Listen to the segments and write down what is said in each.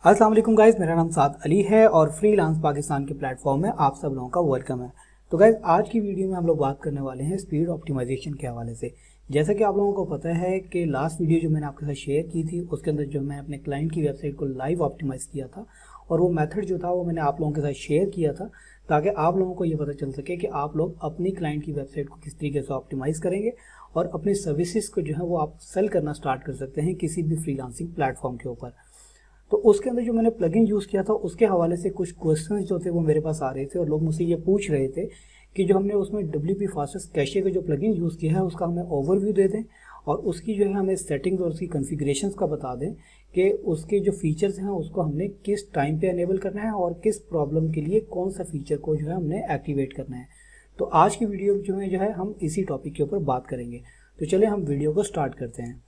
अस्सलाम वालेकुम गाइस, मेरा नाम साद अली है और फ्रीलांस पाकिस्तान के प्लेटफॉर्म में आप सब लोगों का वेलकम है। तो गाइस, आज की वीडियो में हम लोग बात करने वाले हैं स्पीड ऑप्टिमाइजेशन के हवाले से। जैसा कि आप लोगों को पता है कि लास्ट वीडियो जो मैंने आपके साथ शेयर की थी उसके अंदर जो मैंने अपने क्लाइंट की वेबसाइट को लाइव ऑप्टिमाइज़ किया था और वो मेथड जो था वो मैंने आप लोगों के साथ शेयर किया था ताकि आप लोगों को ये पता चल सके कि आप लोग अपनी क्लाइंट की वेबसाइट को किस तरीके से ऑप्टिमाइज़ करेंगे और अपनी सर्विसेज को जो है वो आप सेल करना स्टार्ट कर सकते हैं किसी भी फ्रीलांसिंग प्लेटफॉर्म के ऊपर। तो उसके अंदर जो मैंने प्लगइन यूज़ किया था उसके हवाले से कुछ क्वेश्चंस जो थे वो मेरे पास आ रहे थे और लोग मुझसे ये पूछ रहे थे कि जो हमने उसमें WP फास्टेस्ट कैशे का जो प्लगइन यूज़ किया है उसका हमें ओवरव्यू दे दें और उसकी जो है हमें सेटिंग्स और उसकी कॉन्फ़िगरेशंस का बता दें कि उसके जो फीचर्स हैं उसको हमने किस टाइम पे अनेबल करना है और किस प्रॉब्लम के लिए कौन सा फीचर को जो है हमने एक्टिवेट करना है। तो आज की वीडियो जो है हम इसी टॉपिक के ऊपर बात करेंगे। तो चलिए हम वीडियो को स्टार्ट करते हैं।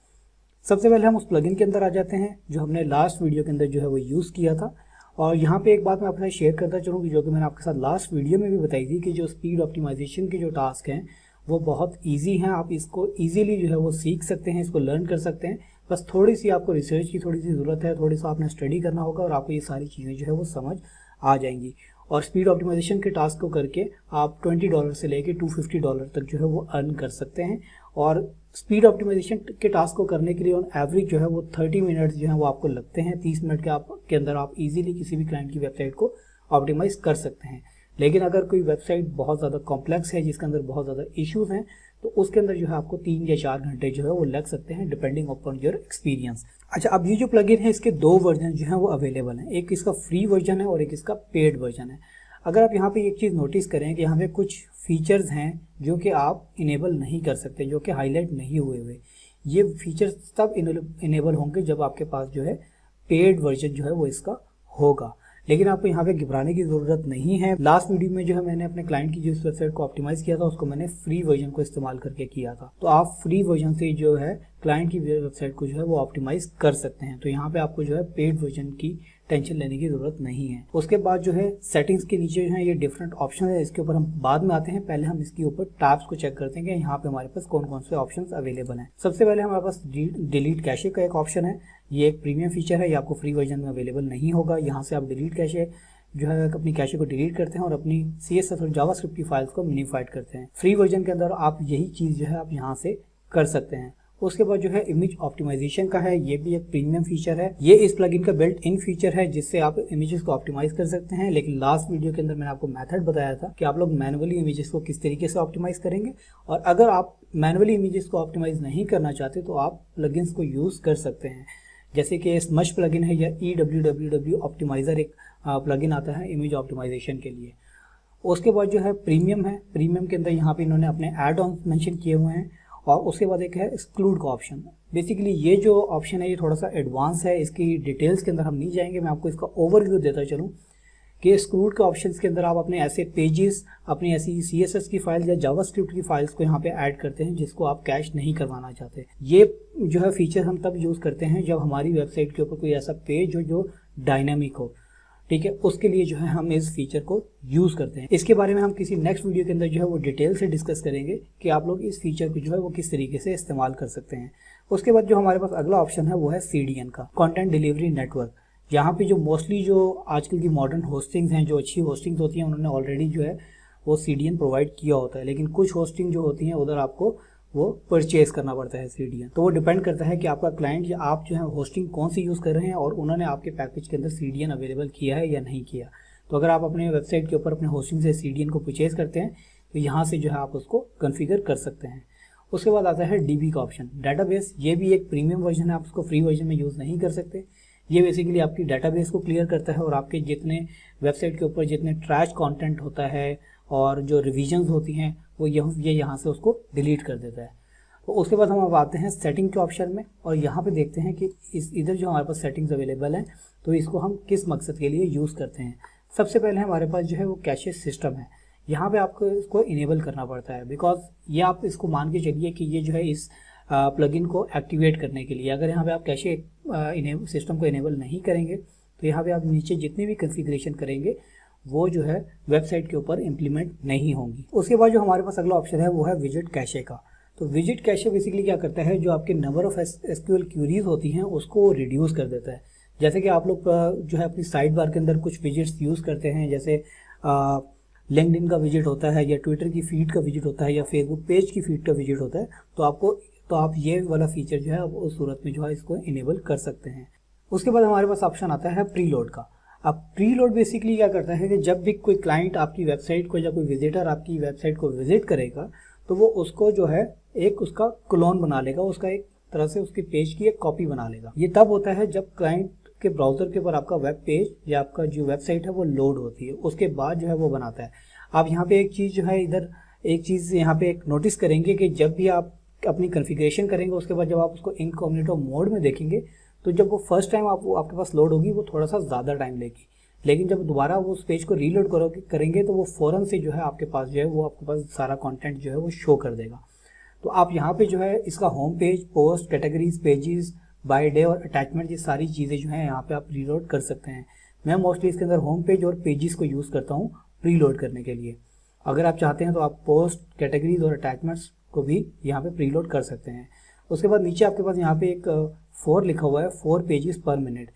सबसे पहले हम उस प्लगइन के अंदर आ जाते हैं जो हमने लास्ट वीडियो के अंदर जो है वो यूज़ किया था। और यहाँ पे एक बात मैं आपके साथ शेयर करता चलूँ जो कि मैंने आपके साथ लास्ट वीडियो में भी बताई थी कि जो स्पीड ऑप्टिमाइजेशन के जो टास्क हैं वो बहुत इजी हैं। आप इसको इजीली जो है वो सीख सकते हैं, इसको लर्न कर सकते हैं। बस थोड़ी सी आपको रिसर्च की थोड़ी सी ज़रूरत है, थोड़ी सा आपने स्टडी करना होगा और आपको ये सारी चीज़ें जो है वो समझ आ जाएंगी। और स्पीड ऑप्टिमाइजेशन के टास्क को करके आप $20 से लेके $250 तक जो है वो अर्न कर सकते हैं। और स्पीड ऑप्टिमाइजेशन के टास्क को करने के लिए ऑन एवरेज जो है वो 30 मिनट्स जो है वो आपको लगते हैं। 30 मिनट के अंदर आप इजीली किसी भी क्लाइंट की वेबसाइट को ऑप्टिमाइज कर सकते हैं। लेकिन अगर कोई वेबसाइट बहुत ज़्यादा कॉम्प्लेक्स है जिसके अंदर बहुत ज़्यादा इश्यूज़ हैं तो उसके अंदर जो है आपको 3 या 4 घंटे जो है वो लग सकते हैं डिपेंडिंग अपॉन योर एक्सपीरियंस। अच्छा, अब ये जो प्लगइन है इसके 2 वर्जन जो हैं वो अवेलेबल हैं। एक इसका फ्री वर्जन है और एक इसका पेड वर्जन है। अगर आप यहाँ पे एक चीज़ नोटिस करें कि यहाँ पे कुछ फीचर्स हैं जो कि आप इनेबल नहीं कर सकते, जो कि हाईलाइट नहीं हुए। ये फीचर्स तब इनेबल होंगे जब आपके पास जो है पेड वर्जन जो है वो इसका होगा। लेकिन आपको यहाँ पे घबराने की ज़रूरत नहीं है। लास्ट वीडियो में जो है मैंने अपने क्लाइंट की जिस वेबसाइट को ऑप्टिमाइज़ किया था उसको मैंने फ्री वर्जन को इस्तेमाल करके किया था। तो आप फ्री वर्जन से जो है क्लाइंट की वेबसाइट को जो है वो ऑप्टिमाइज़ कर सकते हैं। तो यहाँ पे आपको जो है पेड वर्जन की टेंशन लेने की ज़रूरत नहीं है। उसके बाद जो है सेटिंग्स के नीचे जो है ये डिफरेंट ऑप्शन है, इसके ऊपर हम बाद में आते हैं। पहले हम इसके ऊपर टैब्स को चेक करते हैं कि यहाँ पे हमारे पास कौन कौन से ऑप्शंस अवेलेबल हैं। सबसे पहले हमारे पास डिलीट कैशे का एक ऑप्शन है। ये एक प्रीमियम फीचर है, ये आपको फ्री वर्जन में अवेलेबल नहीं होगा। यहाँ से आप डिलीट कैशे जो है अपनी कैशे को डिलीट करते हैं और अपनी CSS और जावास्क्रिप्ट की फाइल्स को मिनिफाइड करते हैं। फ्री वर्जन के अंदर आप यही चीज़ जो है आप यहाँ से कर सकते हैं। उसके बाद जो है इमेज ऑप्टिमाइजेशन का है, ये भी एक प्रीमियम फीचर है। ये इस प्लगइन का बिल्ट इन फीचर है जिससे आप इमेजेस को ऑप्टिमाइज कर सकते हैं। लेकिन लास्ट वीडियो के अंदर मैंने आपको मेथड बताया था कि आप लोग मैनुअली इमेजेस को किस तरीके से ऑप्टिमाइज करेंगे। और अगर आप मैनुअली इमेजेस को ऑप्टिमाइज नहीं करना चाहते तो आप प्लगइन्स को यूज़ कर सकते हैं, जैसे कि स्मश प्लगइन है या EWWW ऑप्टिमाइज़र एक प्लगइन आता है इमेज ऑप्टिमाइजेशन के लिए। उसके बाद जो है प्रीमियम है। प्रीमियम के अंदर यहाँ पे इन्होंने अपने एड ऑन मेंशन किए हुए हैं। और उसके बाद एक है एक्सक्लूड का ऑप्शन। बेसिकली ये जो ऑप्शन है ये थोड़ा सा एडवांस है, इसकी डिटेल्स के अंदर हम नहीं जाएंगे। मैं आपको इसका ओवरव्यू देता चलूँ कि एक्सक्लूड के ऑप्शंस के अंदर आप अपने ऐसे पेजेस, अपनी ऐसी CSS की फाइल या जावास्क्रिप्ट की फाइल्स को यहाँ पे ऐड करते हैं जिसको आप कैश नहीं करवाना चाहते। ये जो है फीचर हम तब यूज़ करते हैं जब हमारी वेबसाइट के ऊपर कोई ऐसा पेज हो जो डायनामिक हो, ठीक है। उसके लिए जो है हम इस फीचर को यूज़ करते हैं। इसके बारे में हम किसी नेक्स्ट वीडियो के अंदर जो है वो डिटेल से डिस्कस करेंगे कि आप लोग इस फीचर को जो है वो किस तरीके से इस्तेमाल कर सकते हैं। उसके बाद जो हमारे पास अगला ऑप्शन है वो है CDN का, कंटेंट डिलीवरी नेटवर्क। यहाँ पे जो मोस्टली जो आजकल की मॉडर्न होस्टिंग्स हैं, जो अच्छी होस्टिंग्स होती हैं, उन्होंने ऑलरेडी जो है वो CDN प्रोवाइड किया होता है। लेकिन कुछ होस्टिंग जो होती हैं उधर आपको वो परचेज करना पड़ता है CDN। तो वो डिपेंड करता है कि आपका क्लाइंट या आप जो है होस्टिंग कौन सी यूज़ कर रहे हैं और उन्होंने आपके पैकेज के अंदर CDN अवेलेबल किया है या नहीं किया। तो अगर आप अपने वेबसाइट के ऊपर अपने होस्टिंग से CDN को परचेज करते हैं तो यहाँ से जो है आप उसको कॉन्फ़िगर कर सकते हैं। उसके बाद आता है DB का ऑप्शन, डाटाबेस। ये भी एक प्रीमियम वर्जन है, आप उसको फ्री वर्जन में यूज़ नहीं कर सकते। ये बेसिकली आपकी डाटाबेस को क्लियर करता है और आपके जितने वेबसाइट के ऊपर जितने ट्रैश कंटेंट होता है और जो रिविजन्स होती हैं वो ये यहाँ से उसको डिलीट कर देता है। तो उसके बाद हम अब आते हैं सेटिंग के ऑप्शन में और यहाँ पे देखते हैं कि इधर जो हमारे पास सेटिंग्स अवेलेबल हैं तो इसको हम किस मकसद के लिए यूज़ करते हैं। सबसे पहले हमारे पास जो है वो कैशे सिस्टम है। यहाँ पे आपको इसको इनेबल करना पड़ता है बिकॉज ये आप इसको मान के चलिए कि ये जो है इस प्लगइन को एक्टिवेट करने के लिए, अगर यहाँ पे आप कैशे सिस्टम को इनेबल नहीं करेंगे तो यहाँ पे आप नीचे जितनी भी कॉन्फ़िगरेशन करेंगे वो जो है वेबसाइट के ऊपर इम्प्लीमेंट नहीं होंगी। उसके बाद जो हमारे पास अगला ऑप्शन है वो है विजिट कैशे का। तो विजिट कैशे बेसिकली क्या करता है, जो आपके नंबर ऑफ SQL क्यूरीज होती हैं उसको रिड्यूस कर देता है। जैसे कि आप लोग जो है अपनी साइड बार के अंदर कुछ विजिट्स यूज़ करते हैं, जैसे लिंक्डइन का विजिट होता है या ट्विटर की फीड का विजिट होता है या फेसबुक पेज की फीड का विजिट होता है, तो आप ये वाला फीचर जो है अब उस सूरत में जो है इसको इनेबल कर सकते हैं। उसके बाद हमारे पास ऑप्शन आता है प्रीलोड का। अब प्रीलोड बेसिकली क्या करता है कि जब भी कोई क्लाइंट आपकी वेबसाइट को या कोई विजिटर आपकी वेबसाइट को विजिट करेगा तो वो उसको जो है एक उसका क्लोन बना लेगा, उसका एक तरह से उसके पेज की एक कॉपी बना लेगा। ये तब होता है जब क्लाइंट के ब्राउज़र के ऊपर आपका वेब पेज या आपका जो वेबसाइट है वो लोड होती है, उसके बाद जो है वो बनाता है। आप यहाँ पे एक चीज़ जो है इधर एक चीज़ यहाँ पे एक नोटिस करेंगे कि जब भी आप अपनी कॉन्फ़िगरेशन करेंगे उसके बाद जब आप उसको इनकॉग्निटो मोड में देखेंगे तो जब वो फर्स्ट टाइम आपके पास लोड होगी वो थोड़ा सा ज़्यादा टाइम लेगी, लेकिन जब दोबारा वो उस पेज को रीलोड करेंगे तो वो फ़ौरन से जो है आपके पास जो है वो आपके पास सारा कंटेंट जो है वो शो कर देगा। तो आप यहाँ पे जो है इसका home page, post, categories, pages, by day और अटैचमेंट, ये सारी चीज़ें जो हैं यहाँ पे आप रीलोड कर सकते हैं। मैं मोस्टली इसके अंदर होम पेज और पेजेस को यूज़ करता हूँ प्रीलोड करने के लिए। अगर आप चाहते हैं तो आप पोस्ट, कैटेगरीज और अटैचमेंट्स को भी यहाँ पे प्रीलोड कर सकते हैं। उसके बाद नीचे आपके पास यहाँ पे एक 4 लिखा हुआ है, 4 पेजेस पर मिनट।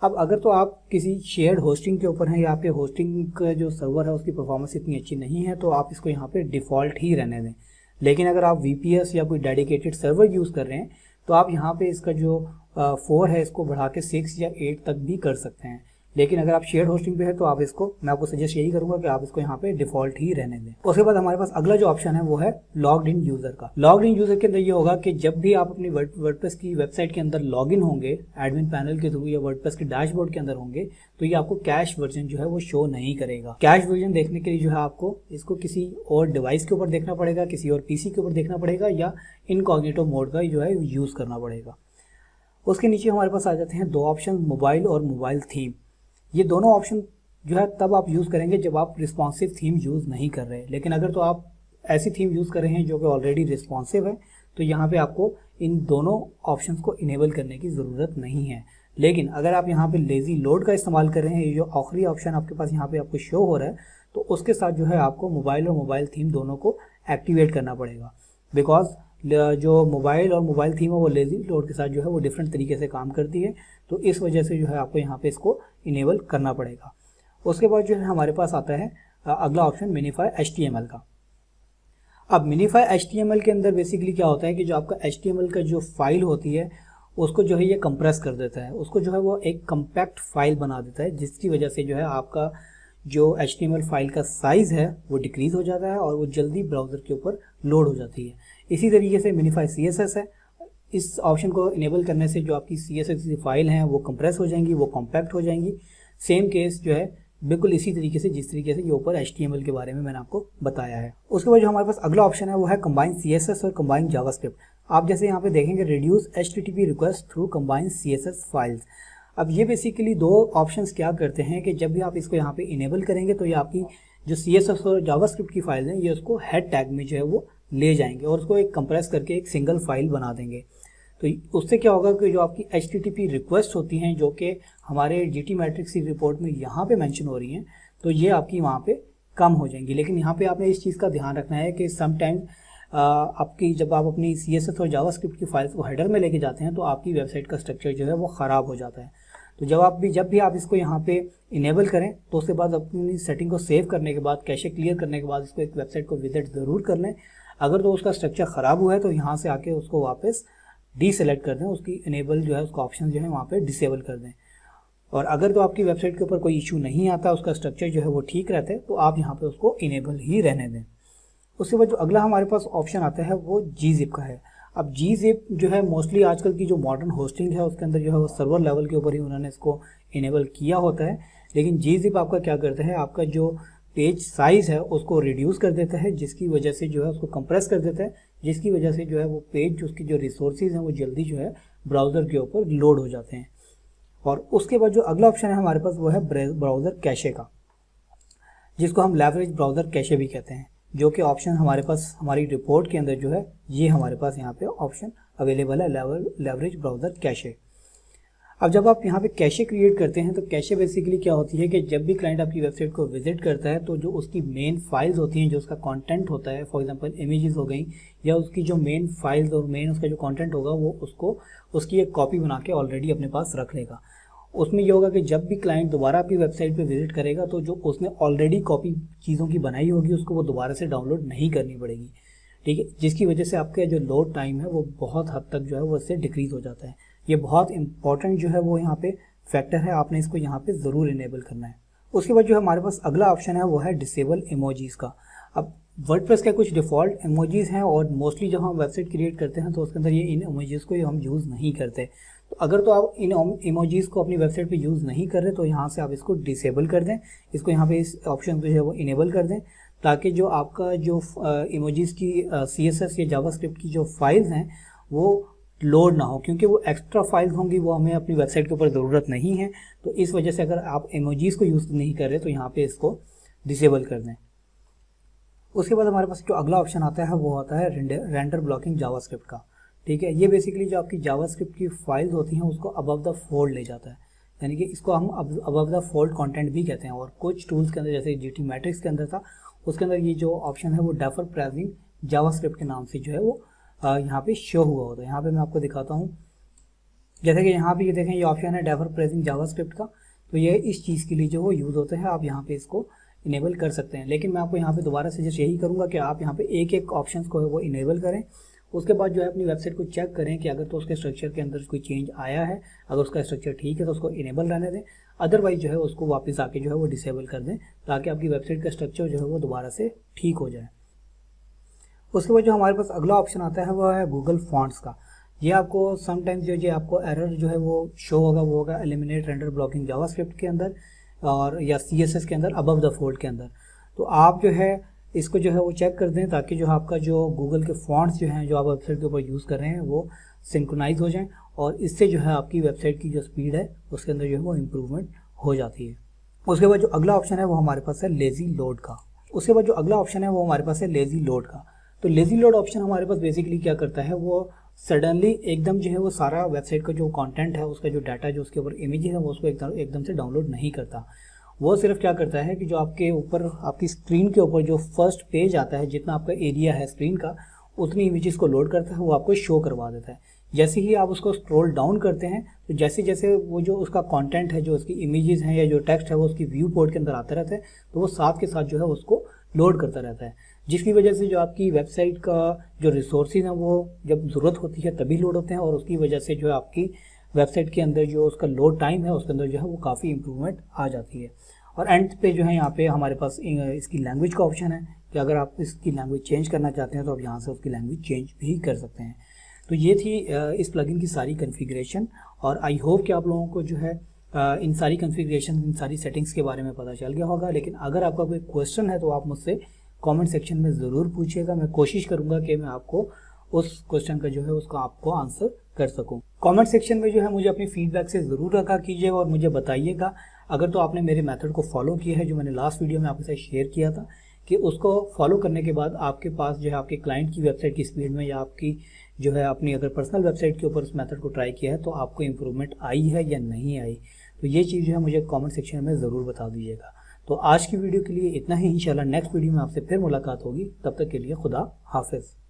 अब अगर तो आप किसी शेयर्ड होस्टिंग के ऊपर हैं या आपके होस्टिंग का जो सर्वर है उसकी परफॉर्मेंस इतनी अच्छी नहीं है तो आप इसको यहाँ पे डिफ़ॉल्ट ही रहने दें। लेकिन अगर आप VPS या कोई डेडिकेटेड सर्वर यूज़ कर रहे हैं तो आप यहाँ पे इसका जो 4 है इसको बढ़ा के 6 या 8 तक भी कर सकते हैं। लेकिन अगर आप शेयर्ड होस्टिंग पे है तो आप इसको, मैं आपको सजेस्ट यही करूंगा कि आप इसको यहाँ पे डिफ़ॉल्ट ही रहने दें। उसके बाद हमारे पास अगला जो ऑप्शन है वो है लॉग्ड इन यूज़र का। लॉग्ड इन यूज़र के अंदर ये होगा कि जब भी आप अपनी वर्डप्रेस की वेबसाइट के अंदर लॉगिन होंगे एडमिन पैनल के थ्रू या वर्डप्रेस के डैशबोर्ड के अंदर होंगे तो ये आपको कैश वर्जन जो है वो शो नहीं करेगा। कैश वर्जन देखने के लिए जो है आपको इसको किसी और डिवाइस के ऊपर देखना पड़ेगा, किसी और PC के ऊपर देखना पड़ेगा या इनकॉग्निटो मोड का जो है यूज़ करना पड़ेगा। उसके नीचे हमारे पास आ जाते हैं 2 ऑप्शन, मोबाइल और मोबाइल थीम। ये दोनों ऑप्शन जो है तब आप यूज़ करेंगे जब आप रिस्पॉन्सिव थीम यूज़ नहीं कर रहे। लेकिन अगर तो आप ऐसी थीम यूज़ कर रहे हैं जो कि ऑलरेडी रिस्पॉन्सिव है तो यहाँ पे आपको इन दोनों ऑप्शंस को इनेबल करने की ज़रूरत नहीं है। लेकिन अगर आप यहाँ पे लेज़ी लोड का इस्तेमाल कर रहे हैं, ये जो आखिरी ऑप्शन आपके पास यहाँ पे आपको शो हो रहा है, तो उसके साथ जो है आपको मोबाइल और मोबाइल थीम दोनों को एक्टिवेट करना पड़ेगा। बिकॉज जो मोबाइल और मोबाइल थीम है वो लेज़ी लोड के साथ जो है वो डिफरेंट तरीके से काम करती है, तो इस वजह से जो है आपको यहाँ पे इसको इनेबल करना पड़ेगा। उसके बाद जो है हमारे पास आता है अगला ऑप्शन मिनिफाई HTML का। अब मिनिफाई HTML के अंदर बेसिकली क्या होता है कि जो आपका HTML का जो फाइल होती है उसको जो है ये कंप्रेस कर देता है, उसको जो है वो एक कम्पैक्ट फाइल बना देता है, जिसकी वजह से जो है आपका जो HTML फाइल का साइज़ है वो डिक्रीज़ हो जाता है और वो जल्दी ब्राउज़र के ऊपर लोड हो जाती है। इसी तरीके से मिनिफाई CSS है, इस ऑप्शन को इनेबल करने से जो आपकी CSS फाइल हैं वो कंप्रेस हो जाएंगी, वो कॉम्पैक्ट हो जाएंगी। सेम केस जो है बिल्कुल इसी तरीके से जिस तरीके से ये ऊपर HTML के बारे में मैंने आपको बताया है। उसके बाद जो हमारे पास अगला ऑप्शन है वो है कंबाइन CSS और कंबाइन जावास्क्रिप्ट। आप जैसे यहाँ पे देखेंगे reduce HTTP request through combine CSS files. अब ये बेसिकली 2 ऑप्शंस क्या करते हैं कि जब भी आप इसको यहाँ पे इनेबल करेंगे तो ये आपकी जो CSS और जावास्क्रिप्ट की फाइल हैं ये उसको हेड टैग में जो है वो ले जाएंगे और उसको एक कंप्रेस करके एक सिंगल फाइल बना देंगे। तो उससे क्या होगा कि जो आपकी HTTP रिक्वेस्ट होती हैं जो कि हमारे GT मैट्रिक्स की रिपोर्ट में यहाँ पे मेंशन हो रही हैं, तो ये आपकी वहाँ पे कम हो जाएंगी। लेकिन यहाँ पे आपने इस चीज़ का ध्यान रखना है कि समटाइम्स आपकी जब आप अपनी CSS और जावास्क्रिप्ट की फाइल्स को हेडर में लेके जाते हैं तो आपकी वेबसाइट का स्ट्रक्चर जो है वो ख़राब हो जाता है। तो जब भी आप इसको यहाँ पे इनेबल करें तो उसके बाद अपनी सेटिंग को सेव करने के बाद, कैशे क्लियर करने के बाद इसको एक वेबसाइट को विजिट ज़रूर कर लें। अगर तो उसका स्ट्रक्चर ख़राब हुआ है तो यहाँ से आके उसको वापस डीसेलेक्ट कर दें, उसकी इनेबल जो है उसका ऑप्शन जो है वहाँ पे डिसेबल कर दें। और अगर तो आपकी वेबसाइट के ऊपर कोई इशू नहीं आता, उसका स्ट्रक्चर जो है वो ठीक रहता है, तो आप यहाँ पे उसको इनेबल ही रहने दें। उसके बाद जो अगला हमारे पास ऑप्शन आता है वो gzip का है। अब gzip जो है मोस्टली आजकल की जो मॉडर्न होस्टिंग है उसके अंदर जो है वो सर्वर लेवल के ऊपर ही उन्होंने इसको इनेबल किया होता है। लेकिन gzip आपका क्या करता है, आपका जो पेज साइज़ है उसको रिड्यूस कर देता है, जिसकी वजह से जो है उसको कंप्रेस कर देता है, जिसकी वजह से जो है वो पेज उसकी जो रिसोर्सेज हैं वो जल्दी जो है ब्राउज़र के ऊपर लोड हो जाते हैं। और उसके बाद जो अगला ऑप्शन है हमारे पास वो है ब्राउज़र कैशे का, जिसको हम लेवरेज ब्राउज़र कैशे भी कहते हैं, जो कि ऑप्शन हमारे पास हमारी रिपोर्ट के अंदर जो है ये हमारे पास यहाँ पे ऑप्शन अवेलेबल है, लेवरेज ब्राउज़र कैशे। अब जब आप यहाँ पे कैशे क्रिएट करते हैं तो कैशे बेसिकली क्या होती है कि जब भी क्लाइंट आपकी वेबसाइट को विजिट करता है तो जो उसकी मेन फाइल्स होती हैं, जो उसका कंटेंट होता है, फॉर एग्जांपल इमेजेस हो गई या उसकी जो मेन फाइल्स और मेन उसका जो कंटेंट होगा वो उसको उसकी एक कॉपी बना के ऑलरेडी अपने पास रख लेगा। उसमें ये होगा कि जब भी क्लाइंट दोबारा आपकी वेबसाइट पे विजिट करेगा तो जो उसने ऑलरेडी कॉपी चीज़ों की बनाई होगी उसको वो दोबारा से डाउनलोड नहीं करनी पड़ेगी, ठीक है, जिसकी वजह से आपका जो लोड टाइम है वो बहुत हद तक जो है वो इससे डिक्रीज़ हो जाता है। ये बहुत इंपॉर्टेंट जो है वो यहाँ पे फैक्टर है, आपने इसको यहाँ पे ज़रूर इनेबल करना है। उसके बाद जो हमारे पास अगला ऑप्शन है वो है डिसेबल इमोजीज का। अब वर्डप्रेस के कुछ डिफ़ॉल्ट इमोजीज हैं और मोस्टली जब हम वेबसाइट क्रिएट करते हैं तो उसके अंदर ये इन इमोजीज को हम यूज़ नहीं करते। तो अगर तो आप इन इमोजीज को अपनी वेबसाइट पे यूज़ नहीं कर रहे तो यहाँ से आप इसको डिसेबल कर दें, इसको यहाँ पे इस ऑप्शन पे जो है वो इनेबल कर दें, ताकि जो आपका जो इमोजीज की CSS या जावास्क्रिप्ट की जो फाइल्स हैं वो लोड ना हो, क्योंकि वो एक्स्ट्रा फाइल्स होंगी, वो हमें अपनी वेबसाइट के ऊपर ज़रूरत नहीं है। तो इस वजह से अगर आप इमोजीज़ को यूज़ नहीं कर रहे तो यहाँ पे इसको डिसेबल कर दें। उसके बाद हमारे पास जो अगला ऑप्शन आता है वो होता है रेंडर ब्लॉकिंग जावास्क्रिप्ट का, ठीक है। ये बेसिकली जो आपकी जावास्क्रिप्ट की फाइल्स होती हैं उसको अबव द फोल्ड ले जाता है, यानी कि इसको हम अबव द फोल्ड कंटेंट भी कहते हैं। और कुछ टूल्स के अंदर जैसे GT मैट्रिक्स के अंदर था, उसके अंदर ये जो ऑप्शन है वो डेफर प्रेजिंग जावास्क्रिप्ट के नाम से जो है वो यहाँ पे शो हुआ होता है। यहाँ पे मैं आपको दिखाता हूँ, जैसे कि यहाँ पे ये देखें ये ऑप्शन है डेफर प्रेजिंग जावास्क्रिप्ट का, तो ये इस चीज़ के लिए जो वो यूज़ होता है, आप यहाँ पे इसको इनेबल कर सकते हैं। लेकिन मैं आपको यहाँ पे दोबारा सजेस्ट यही करूँगा कि आप यहाँ पे एक एक ऑप्शन को है वो इनेबल करें। उसके बाद जो है अपनी वेबसाइट को चेक करें कि अगर तो उसके स्ट्रक्चर के अंदर कोई चेंज आया है, अगर उसका स्ट्रक्चर ठीक है तो उसको इनेबल रहने दें, अदरवाइज जो है उसको वापस आके जो है वो डिसेबल कर दें, ताकि आपकी वेबसाइट का स्ट्रक्चर जो है वो दोबारा से ठीक हो जाए। उसके बाद जो हमारे पास अगला ऑप्शन आता है वो है गूगल फॉन्ट्स का। ये आपको समटाइम्स जो आपको एरर जो है वो शो होगा, वो होगा एलिमिनेट रेंडर ब्लॉकिंग जावास्क्रिप्ट के अंदर और या CSS के अंदर अबव द फोल्ड के अंदर। तो आप जो है इसको जो है वो चेक कर दें, ताकि जो आपका जो गूगल के फॉन्ट्स जो हैं जो आप वेबसाइट के ऊपर यूज़ कर रहे हैं वो सिंक्रोनाइज हो जाएं, और इससे जो है आपकी वेबसाइट की जो स्पीड है उसके अंदर जो है वो इम्प्रूवमेंट हो जाती है। उसके बाद जो अगला ऑप्शन है वो हमारे पास है लेज़ी लोड का। उसके बाद जो अगला ऑप्शन है वो हमारे पास है लेज़ी लोड का। तो लेज़ी लोड ऑप्शन हमारे पास बेसिकली क्या करता है, वो सडनली एकदम जो है वो सारा वेबसाइट का जो कंटेंट है, उसका जो डाटा जो उसके ऊपर इमेजेस है वो उसको एकदम से डाउनलोड नहीं करता। वो सिर्फ क्या करता है कि जो आपके ऊपर आपकी स्क्रीन के ऊपर जो फर्स्ट पेज आता है, जितना आपका एरिया है स्क्रीन का, उतनी इमेजेस को लोड करता है, वो आपको शो करवा देता है। जैसे ही आप उसको स्क्रॉल डाउन करते हैं तो जैसे जैसे वो जो उसका कंटेंट है, जो उसकी इमेजेस हैं या जो टेक्स्ट है वो उसकी व्यू पोर्ट के अंदर आता रहता है, तो वो साथ के साथ जो है उसको लोड करता रहता है, जिसकी वजह से जो आपकी वेबसाइट का जो रिसोर्सेज हैं वो जब ज़रूरत होती है तभी लोड होते हैं, और उसकी वजह से जो है आपकी वेबसाइट के अंदर जो उसका लोड टाइम है उसके अंदर जो है वो काफ़ी इंप्रूवमेंट आ जाती है। और एंड पे जो है यहाँ पे हमारे पास इसकी लैंग्वेज का ऑप्शन है कि अगर आप इसकी लैंग्वेज चेंज करना चाहते हैं तो आप यहाँ से उसकी लैंग्वेज चेंज भी कर सकते हैं। तो ये थी इस प्लगइन की सारी कॉन्फ़िगरेशन, और आई होप कि आप लोगों को जो है इन सारी कॉन्फ़िगरेशन, इन सारी सेटिंग्स के बारे में पता चल गया होगा। लेकिन अगर आपका कोई क्वेश्चन है तो आप मुझसे कमेंट सेक्शन में ज़रूर पूछिएगा, मैं कोशिश करूँगा कि मैं आपको उस क्वेश्चन का जो है उसका आपको आंसर कर सकूं। कमेंट सेक्शन में जो है मुझे अपनी फीडबैक से ज़रूर रखा कीजिएगा और मुझे बताइएगा अगर तो आपने मेरे मेथड को फॉलो किया है जो मैंने लास्ट वीडियो में आपके साथ शेयर किया था, कि उसको फॉलो करने के बाद आपके पास जो है आपके क्लाइंट की वेबसाइट की स्पीड में या आपकी जो है अपनी अगर पर्सनल वेबसाइट के ऊपर उस मेथड को ट्राई किया है तो आपको इम्प्रूवमेंट आई है या नहीं आई। तो ये चीज़ जो है मुझे कमेंट सेक्शन में ज़रूर बता दीजिएगा। तो आज की वीडियो के लिए इतना ही, इंशाल्लाह नेक्स्ट वीडियो में आपसे फिर मुलाकात होगी। तब तक के लिए खुदा हाफिज़।